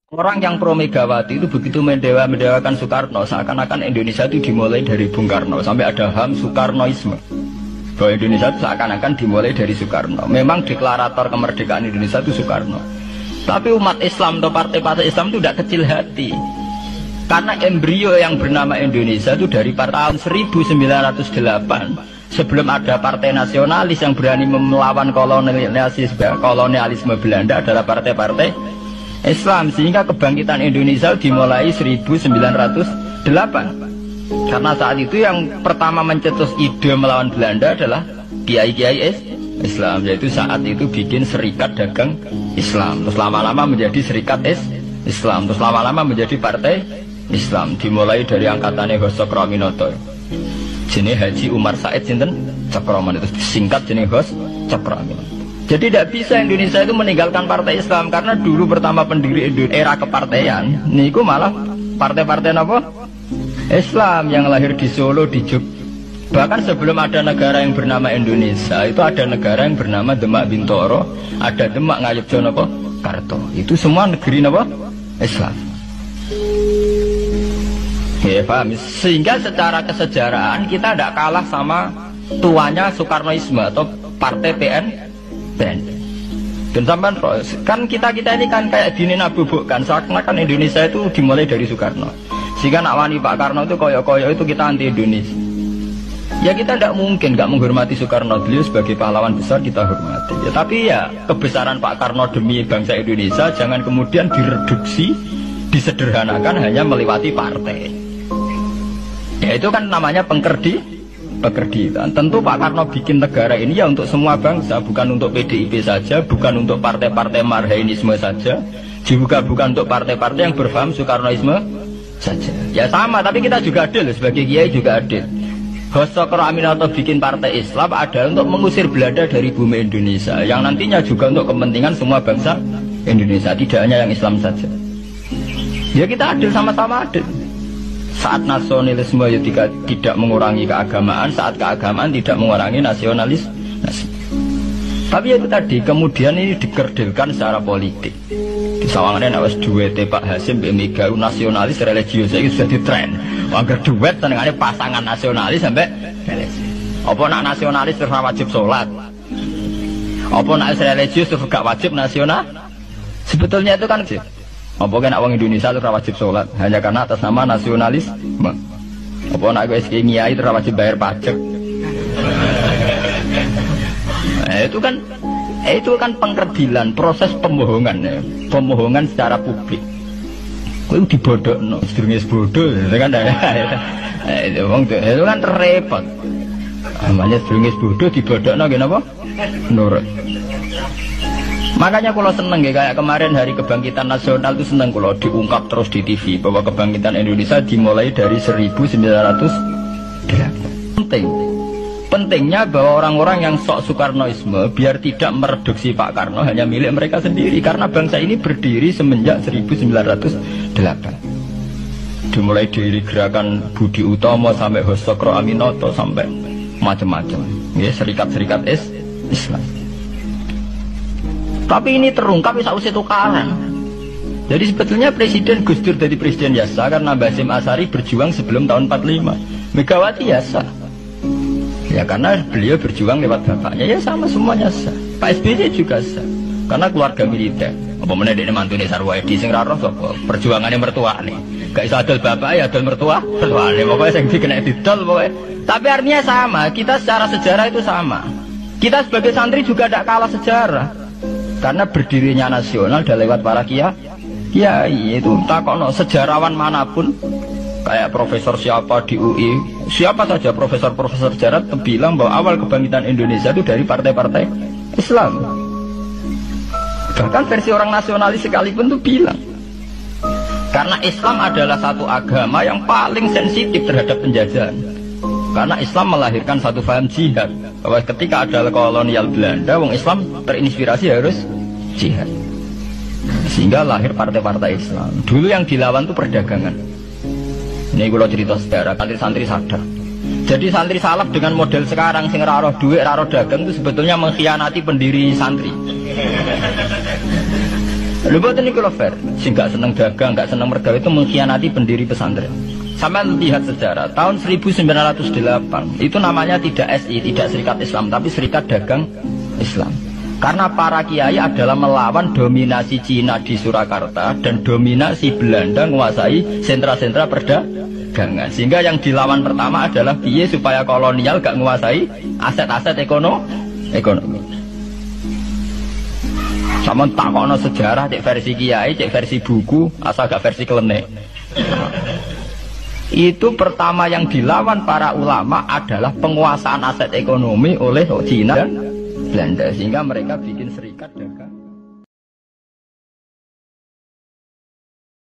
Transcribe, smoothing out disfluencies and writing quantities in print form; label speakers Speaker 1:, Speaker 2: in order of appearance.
Speaker 1: Orang yang pro Megawati itu begitu mendewakan Soekarno, seakan-akan Indonesia itu dimulai dari Bung Karno, sampai ada HAM Soekarnoisme. Bahwa Indonesia itu seakan-akan dimulai dari Soekarno. Memang deklarator kemerdekaan Indonesia itu Soekarno. Tapi umat Islam atau partai-partai Islam itu tidak kecil hati. Karena embrio yang bernama Indonesia itu dari tahun 1908, sebelum ada partai nasionalis yang berani melawan kolonialisme Belanda adalah partai-partai Islam. Sehingga kebangkitan Indonesia dimulai 1908. Karena saat itu yang pertama mencetus ide melawan Belanda adalah kiai-kiai Islam, yaitu saat itu bikin serikat dagang Islam, terus lama-lama menjadi serikat Islam, terus lama-lama menjadi partai Islam. Dimulai dari angkatannya Hos Cokroaminoto, jenis Haji Umar Said Sinten Cokroaminoto, itu singkat jenis Hos Cokroaminoto. Jadi tidak bisa Indonesia itu meninggalkan partai Islam, karena dulu pertama pendiri era kepartaian niku malah partai-partai apa? Islam yang lahir di Solo, di Jogja. Bahkan sebelum ada negara yang bernama Indonesia, itu ada negara yang bernama Demak Bintoro, ada Demak Ngayogja napa Karto. Itu semua negeri napa Islam. Ya paham. Sehingga secara kesejarahan kita tidak kalah sama tuanya Soekarnoisme atau partai PN. Dan sampai kan kita ini kan kayak dinabubukkan seakan-akan Indonesia itu dimulai dari Soekarno. Sehingga nak wani Pak Karno itu koyo-koyo itu kita anti Indonesia. Ya kita tidak mungkin nggak menghormati Soekarno, beliau sebagai pahlawan besar kita hormati. Ya, tapi ya kebesaran Pak Karno demi bangsa Indonesia jangan kemudian direduksi, disederhanakan hanya melewati partai. Ya itu kan namanya pekerditan. Tentu Pak Karno bikin negara ini ya untuk semua bangsa, bukan untuk PDIP saja, bukan untuk partai-partai marhainisme saja, juga bukan untuk partai-partai yang berfaham Soekarnoisme saja. Ya sama, tapi kita juga adil sebagai kiai juga adil. Hos Cokroaminoto bikin partai Islam adalah untuk mengusir Belanda dari bumi Indonesia, yang nantinya juga untuk kepentingan semua bangsa Indonesia, tidak hanya yang Islam saja. Ya kita adil, sama-sama adil. Saat nasionalisme ya tidak mengurangi keagamaan, saat keagamaan tidak mengurangi nasionalisme. Tapi itu tadi kemudian ini dikerdilkan secara politik. Di sawangannya nak wis duwete Pak Hasim mbek Mega nasionalis religius iki sudah ditren. Angger duet senengane pasangan nasionalis sampai religius. Apa nak nasionalis terus wajib sholat? Apa nak religius terus gak wajib nasional? Sebetulnya itu kan sih. Apa kan nak wong Indonesia terus wajib sholat hanya karena atas nama nasionalis? Apa nak wis kiai terus wajib bayar pajak? Itu kan pengkerdilan, proses pembohongan ya. Pembohongan secara publik. Kowe dibodhokno, sedurunge bodoh kan itu kan repot. Namanya sedurunge bodoh dibodhokno nggih napa? Nurut. Makanya kalau seneng ya, kayak kemarin Hari Kebangkitan Nasional itu seneng kalau diungkap terus di TV bahwa kebangkitan Indonesia dimulai dari 1908. Pentingnya bahwa orang-orang yang sok Soekarnoisme biar tidak mereduksi Pak Karno hanya milik mereka sendiri, karena bangsa ini berdiri semenjak 1908. Dimulai dari gerakan Budi Utomo sampai Hos Cokroaminoto sampai macam-macam, ya serikat-serikat Islam. Tapi ini terungkap sausé tukaran. Jadi sebetulnya Presiden Gus Dur jadi presiden biasa karena Basim Asari berjuang sebelum tahun 45. Megawati biasa. Ya karena beliau berjuang lewat bapaknya, ya sama semuanya sah. Pak SBY juga sah, karena keluarga militer. Apa mana dia mantune Sarwaedi sing ra roh sapa? Perjuangannya mertuane. Gak iso adol bapak ya adol mertuane. Pokoknya sing dikena didol pokoknya. Tapi artinya sama, kita secara sejarah itu sama. Kita sebagai santri juga tidak kalah sejarah. Karena berdirinya nasional dan lewat para kiai itu takono sejarawan manapun. Kayak profesor siapa di UI, siapa saja profesor-profesor sejarah bilang bahwa awal kebangkitan Indonesia itu dari partai-partai Islam. Bahkan versi orang nasionalis sekalipun itu bilang, karena Islam adalah satu agama yang paling sensitif terhadap penjajahan. Karena Islam melahirkan satu paham jihad, bahwa ketika ada kolonial Belanda, wong Islam terinspirasi harus jihad. Sehingga lahir partai-partai Islam. Dulu yang dilawan itu perdagangan. Ini kalau cerita sejarah, santri-santri sadar. Jadi santri salaf dengan model sekarang sing raro duit, raro dagang itu sebetulnya mengkhianati pendiri santri. Lho boten niku lho fair. Sing gak seneng dagang, gak seneng mergawe itu mengkhianati pendiri pesantren. Sampai lihat sejarah tahun 1908 itu namanya tidak SI, tidak Serikat Islam, tapi Serikat Dagang Islam. Karena para kiai adalah melawan dominasi Cina di Surakarta dan dominasi Belanda menguasai sentra-sentra perdagangan. Sehingga yang dilawan pertama adalah piye supaya kolonial gak menguasai aset-aset ekonomi. Sama takono sejarah cek versi kiai, cek versi buku, asal gak versi klenek. Itu pertama yang dilawan para ulama adalah penguasaan aset ekonomi oleh Cina dan Belanda, sehingga mereka bikin serikat.